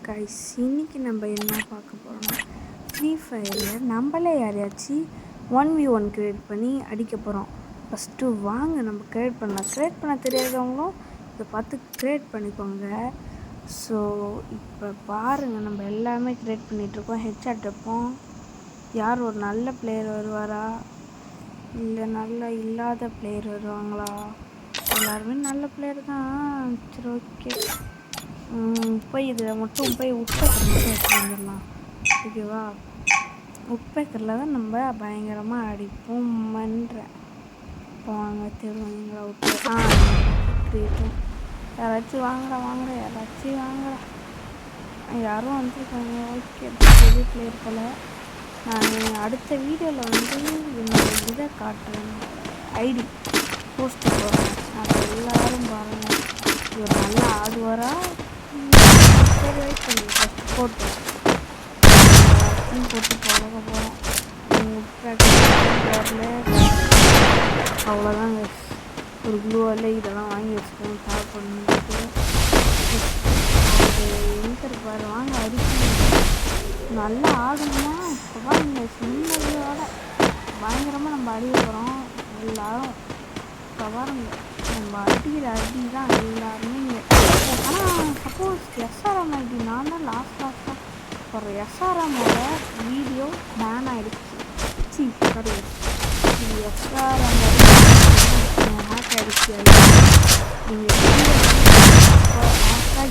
Guys, இன்னைக்கு நம்ம என்ன பார்க்க போகிறோம்னா ஃப்ரீ ஃபயரில் நம்மளே யாரையாச்சும் 1v1 க்ரியேட் பண்ணி அடிக்க போகிறோம். ஃபஸ்ட்டு வாங்க நம்ம க்ரியேட் பண்ண தெரியாதவங்களும் இதை பார்த்து க்ரியேட் பண்ணிக்கோங்க. ஸோ இப்போ பாருங்கள், நம்ம எல்லாமே க்ரியேட் பண்ணிகிட்ருக்கோம். ஹெட்ஷாட் வைப்போம். யார் ஒரு நல்ல பிளேயர் வருவாரா இல்லை நல்லா இல்லாத பிளேயர் வருவாங்களா? எல்லாருமே நல்ல பிளேயர் தான். சரி, ஓகே. போய் இதில் மட்டும் போய் உட்பேக்கர் மட்டும் வச்சு வந்துடலாம். ஓகேவா? உட்பேக்கரில் தான் நம்ம பயங்கரமாக அடிப்போம்ன்றேன். போவாங்க தெரியுங்களா? உட்பேக்கர் யாராச்சும் வாங்குற யாராச்சும் வாங்குற யாரும் வந்துருக்காங்க. ஓகே, பெரிய பிளேயர் போல். நான் அடுத்த வீடியோவில் என்னோடய இதை காட்டுறேன், ஐடி போஸ்ட்டு போடுறேன். அதை எல்லோரும் பாருங்கள். இவர் நல்லா ஆடுவாரா? சரி, வெயிட் பண்ணி ஃபஸ்ட்டு போட்டு பழக போகிறோம். அவ்வளோதாங்க. ஒரு க்ளூவில் இதெல்லாம் வாங்கி வச்சுக்கோங்க. கால் பண்ணிட்டு எங்கே இருப்பார்? வாங்க அடிக்கணும். நல்லா ஆடணுமா? இப்போ பாருங்க, சின்னதோட பயங்கரமாக நம்ம அடிக்க போகிறோம். எல்லோரும் இப்போ பாருங்க, நம்ம அடிக்கிற அடி தான் எல்லாருமே. ஆனால் சப்போஸ் எஸ்ஆர்எம் ஐடி நான் தான் லாஸ்ட்டாக ஒரு எஸ்ஆர்எம்மோட வீடியோ பேன் ஆகிடுச்சு. சாரி, எஸ்ஆர்எம் ஹேக் ஆகிடுச்சு. நீங்கள்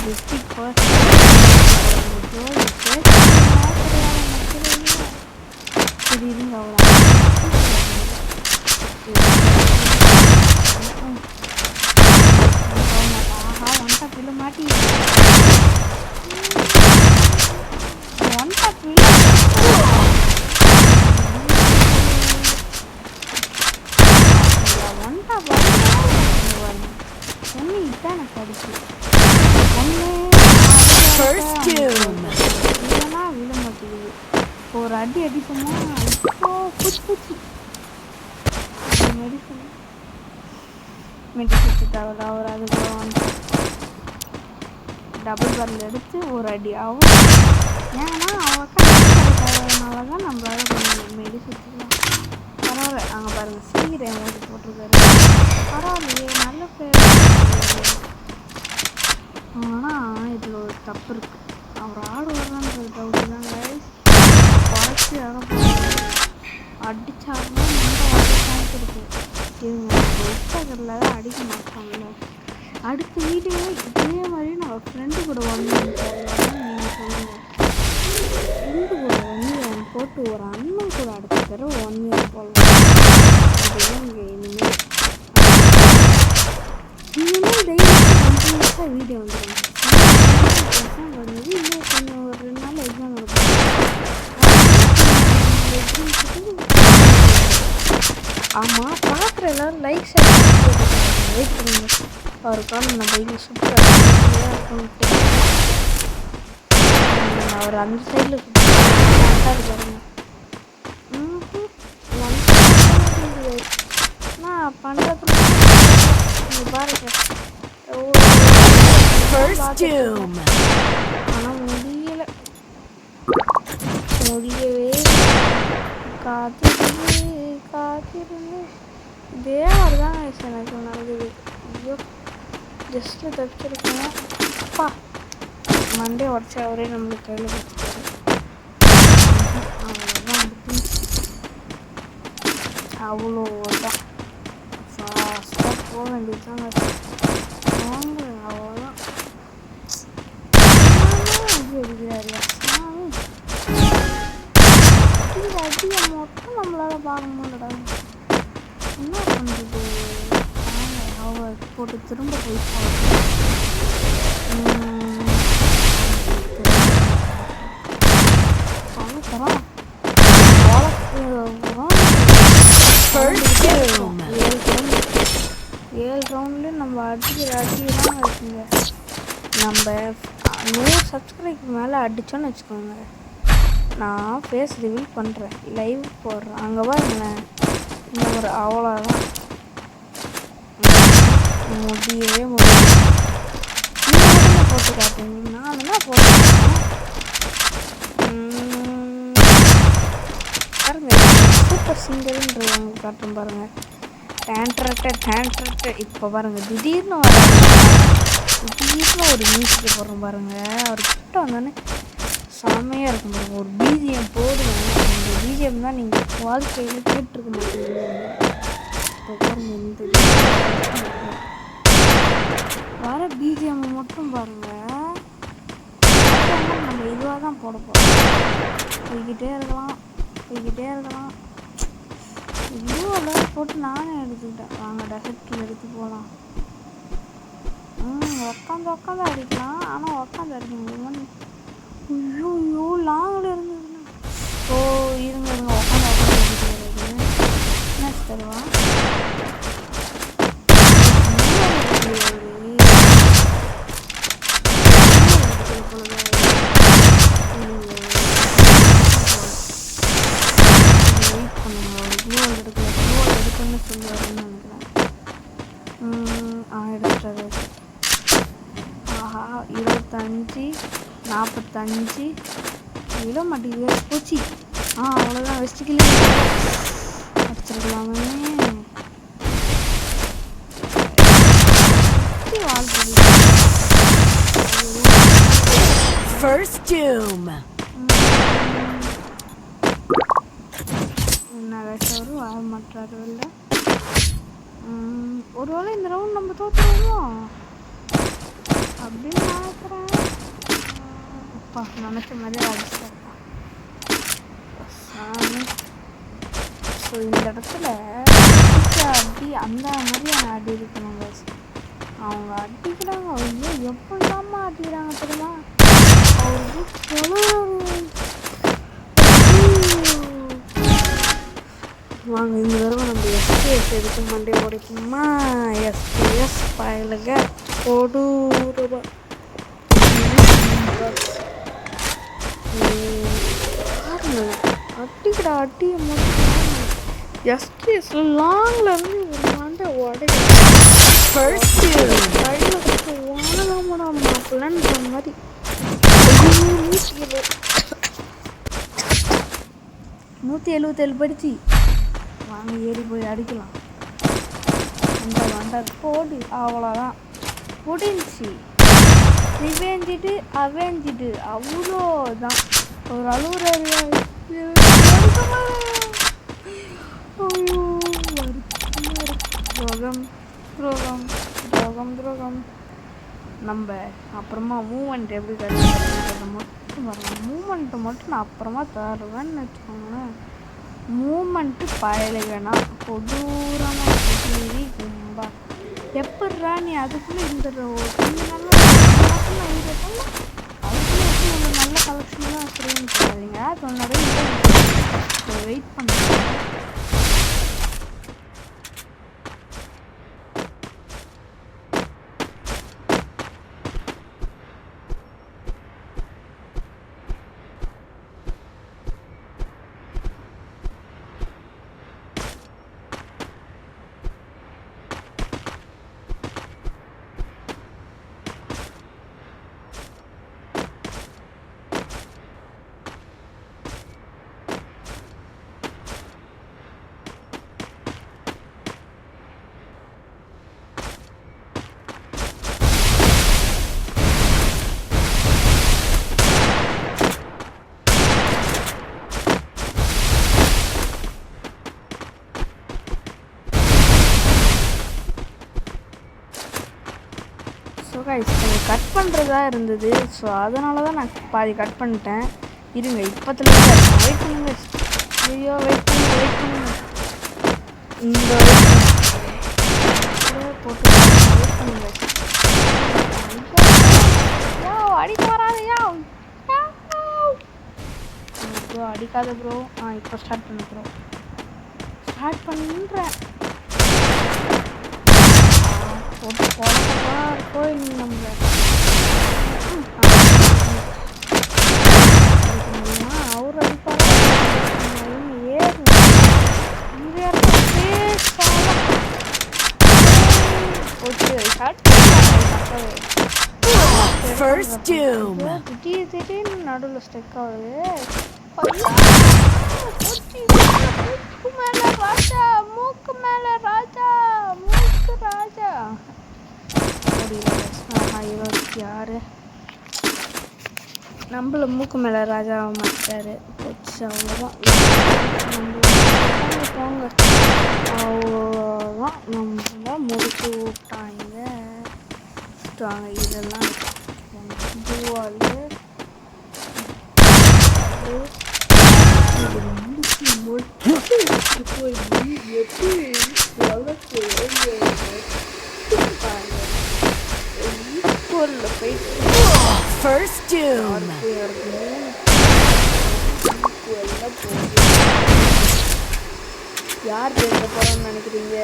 டிஸ்ட்ரிக்ட் ஃபர்ஸ்ட் திடீர்னு ஒன்டா மாட்டி ஒன்று இதான் எனக்கு அடிச்சு இல்லைன்னா விழ மாட்டேங்குது. ஒரு அடி அடிப்போமா? இப்போ பூச்சி மெடிசன் தவிர அவர் அதுக்குள்ள வந்து டபுள் பரில் எடுத்து ஒரு அடி ஆகும். ஏன்னா அவனால தான் நம்மளால கொஞ்சம் மெடிசன் பரவாயில்ல. அங்கே பாருங்கள், சீக்கிரம் எமௌண்ட் போட்டிருக்காரு. பரவாயில்லையே, நல்ல பேர். ஆனால் இதில் ஒரு தப்பு இருக்குது. அவர் ஆடுவார்ன்றது டவுட்டு தான் கைஸ். குறைச்சி அடித்தாருன்னா ரொம்ப சான்ஸ் இருக்குது. இவங்க உட்பேக்கரில் தான் அடிக்க மாட்டாங்கல்ல. அடுத்த வீடியோ இதே மாதிரி நம்ம ஃப்ரெண்டு கூட நீங்கள் சொல்லுங்கள். ஃப்ரெண்டு கூட 1 இயர் போட்டு ஒரு அண்ணன் கூட அடுத்த தடவை 1 இயர் போடலாம். இங்கே இனிமேல் டெய்லி கண்டினியூஸாக வீடியோ வந்துடும். எக்ஸாம் வருது. இன்னும் கொஞ்சம் ஒரு 2 நாள் எக்ஸாம் இருக்கும். ஆமாம், பார்க்குற எல்லோரும் லைக் ஷேர் வெயிட் பண்ணுங்க. அவருக்கான நம்ம வீடியோ சூப்பராக அவர் அந்த சைடில் பாருங்க. நான் பண்ணுறது பாருங்க. ஆனால் முடியவே காத்திருந்து இதே மாதிரி தான் எனக்கு நடக்குது. ஐயோ, ஜஸ்ட்டில் தப்பிச்சிருக்கேன். அப்பா மண்டே உடச்சி அவரே நம்மளுக்கு கையில் கொடுத்துட்டாரு. அவ்வளோதான் ஃபாஸ்ட்டாக போக வேண்டியது தாங்க. அவ்வளோதான் அடிக்கிறாரு. அடியை மட்டும் நம்மளால் பார்க்க முடியலடா. என்ன பண்ணுறது? அவர் போட்டு திரும்ப போயிட்டு ஏழு ரவுண்ட்லேயும் நம்ம அடிதான் இருக்குங்க. நம்ம 100 சப்ஸ்கிரைபுக்கு மேலே அடித்தோன்னு வச்சுக்கோங்க, நான் ஃபேஸ் ரிவீல் பண்ணுறேன், லைவ் போடுறேன். அங்கே பாருங்களேன், ஒரு அவ்வளோதான். முடியவே முடியும். போட்டு காட்டுங்க. நான் என்ன போட்டு சூப்பர் சிங்கர்ன்றவங்க காட்டுறோம் பாருங்கள். டேண்ட்ரட்ட இப்போ பாருங்கள் திடீர்னு ஒரு மியூசிக்கை போடுறோம் பாருங்கள். அவர்கிட்ட வந்தோடனே செம்மையாக இருக்கும் பாருங்கள். ஒரு பிஜிஎம் போடுவேன். இந்த பிஜிஎம் தான் நீங்கள் வாழ்க்கையில் கேட்டிருக்க மாட்டீங்க. இப்போ பாருங்கள் இந்த வர பிஜிஎம் மட்டும் பாருங்கள். நம்ம இதுவாக தான் போட போகிறோம். போய்கிட்டே இருக்கலாம். இதுவெல்லாம் போட்டு நானே எடுத்துக்கிட்டேன். வாங்க டெசர்ட்டில் எடுத்து போகலாம். உட்காந்து அடிக்கலாம். ஆனால் உட்காந்து அடிக்க முடியுமா? ஐயோ லாங்கில் இருந்ததுண்ணா. ஓ இருங்க உட்காந்து அடிக்கிறது என்ன தருவா? எடுத்துறது. ஆஹா 25 45 கிலோ மாட்டேங்குது பூச்சி. அவ்வளோதான் வெஸ்டிக்கல அடிச்சிருக்கலாமே. First doom. ஒரு வாழ மாட்டாரு இல்லை. ஒருவேளை இந்த ரவுண்ட் நம்ம தோற்றுருவோமோ அப்படின்னு நினைக்கிறேன். அப்பா நினச்ச மாதிரி அடிச்சிட்டேன். ஸோ இந்த இடத்துல அடி அந்த மாதிரியான அடி இருக்கணும். அவங்க அடிக்கிறாங்க. ஐயோ எப்படிலாமா அடிக்கிறாங்க தெரியுமா? வாங்க இந்த தடவை நம்ம எஸ்கேஎஸ் எடுத்து மண்டே உடைக்குமா? எஸ்கேஎஸ் பயலுங்க கொடூரமா அட்டிக்கடா அட்டியை மட்டும் எஸ்கேஎஸ் லாங்கில் இருந்து ஒரு மண்டை உடைக்க வாழலாமடா மாப்பிள்ளன்னு சொன்ன மாதிரி 177 படிச்சு வாங்க ஏறி போய் அடிக்கலாம். வண்டர் போடு அவ்வளோதான் முடிஞ்சி. ரிவெஞ்சிட்டு அவெஞ்சிட்டு அவ்வளோதான். ஒரு அழுகுறாரு. துரோகம் நம்ம அப்புறமா மூமெண்ட் எப்படி கிடைக்கிறது மட்டும் வரணும். மூமெண்ட்டு மட்டும் நான் அப்புறமா தருவேன்னு வச்சுக்கோங்களேன். மூமெண்ட்டு பயலுகனா கொடூரமாக குடி கும்பா எப்பட்றா நீ அதுக்குள்ளே இந்த கொஞ்சம் நல்லா அதுக்குள்ளே அதுக்குள்ளே ஒரு நல்ல கலெக்ஷன் தான் சரின்னு சொல்லாதீங்க. சொன்னோட வெயிட் பண்ணுறேன். ஸோ கைஸ் கட் பண்ணுறதா இருந்தது. ஸோ அதனால தான் நான் பாதி கட் பண்ணிட்டேன். இருங்க இப்போத்துலேருந்து வெயிட் பண்ணுங்க. ஐயோ வெயிட் பண்ணுங்க இந்த போட்டு வெயிட் பண்ணுங்க. அடிக்க வராதையா ப்ரோ அடிக்காத ப்ரோ. இப்போ ஸ்டார்ட் பண்ண ப்ரோ. ஸ்டார்ட் பண்ணுறேன். போட்டு போடப்பா கோயில் நம்மளை அவர் அடிப்பார். ஏறு திடீர்னு நடுவில் ஸ்டெக் ஆகுது. மூக்கு மேல ராஜா, மூக்கு மேல ராஜா, மூக்கு ராஜா. 26 நம்மள மூக்கு மேலே ராஜாவை மாட்டாரு. போச்சு அவ்வளோதான். போங்க அவ்வளோதான். நம்ம முடிச்சு விட்டாங்க. இதெல்லாம் பூவால் First doom. யார் ஜெயிக்க போறோம்னு நினைக்கிறீங்க?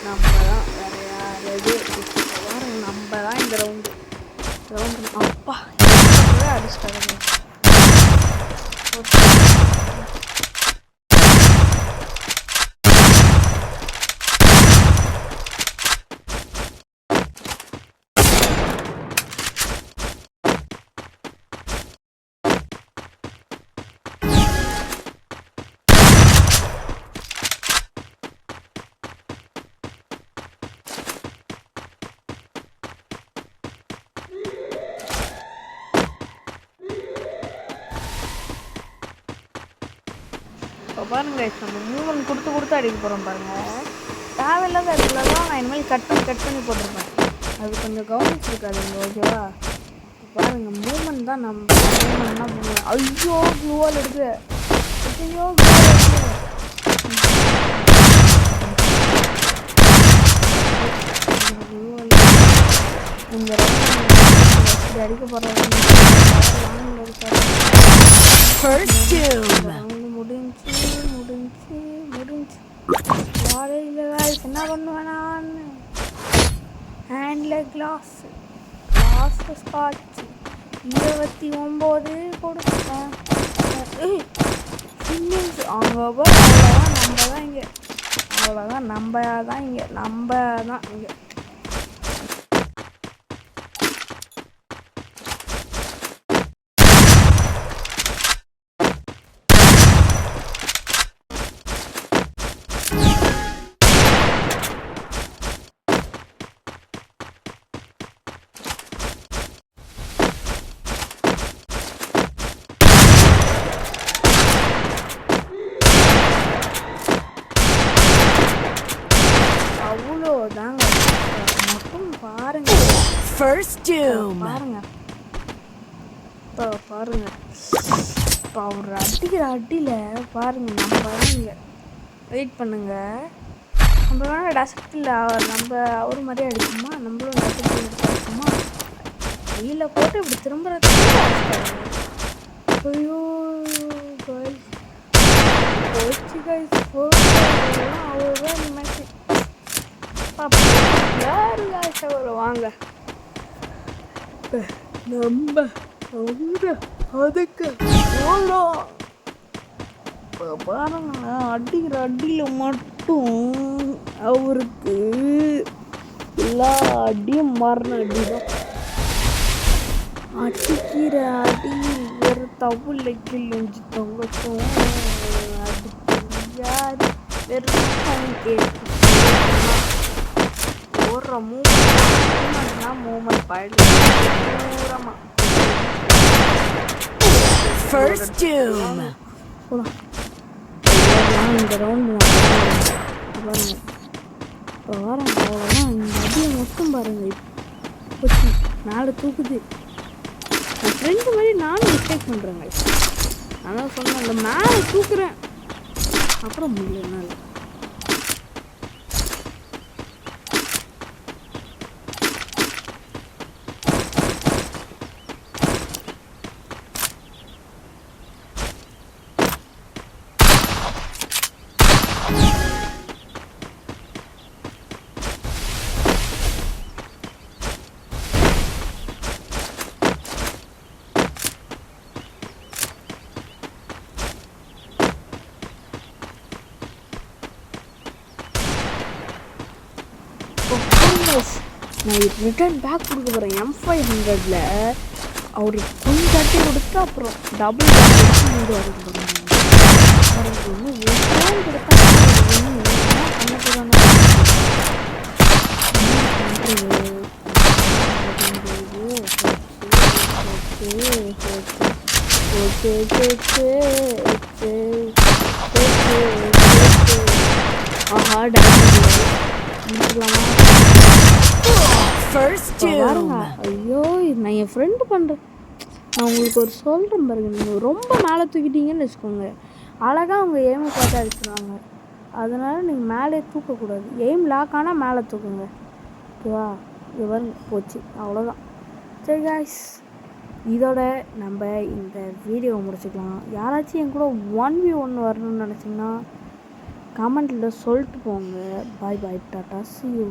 நம்ம தான். வேற யாராவது பாருங்க, நம்ம தான் இந்த ரவுண்டு. அப்பா அடிச்சிட்டாங்க. இப்போ பாருங்கள், நம்ம மூவன் கொடுத்து அடிக்க போகிறோம் பாருங்கள். தேவையில்லாத இடத்துல தான் நான் இனிமேல் கட் பண்ணி போட்டிருப்பேன். அது கொஞ்சம் கவனிச்சிருக்காதுங்க, ஓகேவா? பாருங்கள், மூமெண்ட் தான் நம்ம மூமெண்ட்னா பண்ணுவேன். ஐயோ க்ளூவால் எடுக்குது. ஐயோ இந்த அடிக்க போகிறேன். முடிஞ்சு காலையில் என்ன பண்ணுவேன் நான்? ஹேண்டில் கிளாஸ் ஸ்காட்ச் 29 கொடுப்பேன். ஃபீலிங்ஸ் அவங்க அவ்வளோதான். நம்ம தான் இங்கே அவ்வளோதாங்க. மட்டும் பாருங்க. First doom. பாருங்க. இப்போ அவர் அடிக்கிற அடியில் பாருங்க. நம்ம இங்கே வெயிட் பண்ணுங்க. நம்ம வேணால் டஸ்ட்டில் நம்ம அவர் மாதிரியே அடிக்குமா? நம்மளும் டஸ்ட்டில் அடிக்குமா? வெயில போட்டு இப்படி திரும்புறது. ஐயோ போச்சு கைஸ். அவ்வளோதான் மேட்ச். யாரு வாங்க நம்ம அதுக்கு போகிறோம். இப்போ பாருங்க, அடிக்கிற அடியில் மட்டும் அவருக்கு எல்லா அடியும் மாறின அடி தான். அடிக்கிற அடி ஒரு தவுல கிழிஞ்சு தொங்கட்டும். அது தெரியாது. வெறும் கேட்டு போடுற மூமெண்ட் பயங்கரமா. First doom. இந்த ரவுண்டு பாருங்க. இப்போ வரேன் அவ்வளோதான். இந்த அடியை மட்டும் பாருங்க. இப்போ நாலு தூக்குது. என் ஃப்ரெண்டு மாதிரி நானும் மிஸ்டேக் பண்ணுறேங்க. அதான் சொன்னேன், அந்த மேலே தூக்குறேன், அப்புறம் முடியல என்னால். நான் ரிட்டர்ன் பேக் கொடுக்க போகிறேன். M500 அவருக்கு கொஞ்சம் அட்டி கொடுத்து அப்புறம் டபுள் எடுத்து இன்னும் ஒரு ஃபோன் கொடுத்தா என்ன பண்ண போகிறாங்க ஆஹா First doom. ஐயோ நான் என் ஃப்ரெண்டு பண்ணுறேன் நான் உங்களுக்கு ஒரு சொல்கிறேன் பாருங்க நீங்கள் ரொம்ப மேலே தூக்கிட்டீங்கன்னு வச்சுக்கோங்க அழகாக அவங்க எய்மை பார்த்து அடிச்சிடுவாங்க அதனால் நீங்கள் மேலே தூக்கக்கூடாது எய்ம் லாக் ஆனால் மேலே தூக்குங்க ஓகேவா இது பாருங்க போச்சு அவ்வளோதான் சரி காய்ஸ் இதோட நம்ம இந்த வீடியோவை முடிச்சுக்கலாம் யாராச்சும் என் கூட 1v1 வரணும்னு நினச்சிங்கன்னா கமெண்ட்டில் சொல்லிட்டு போங்க பாய் பாய் டாட்டா see you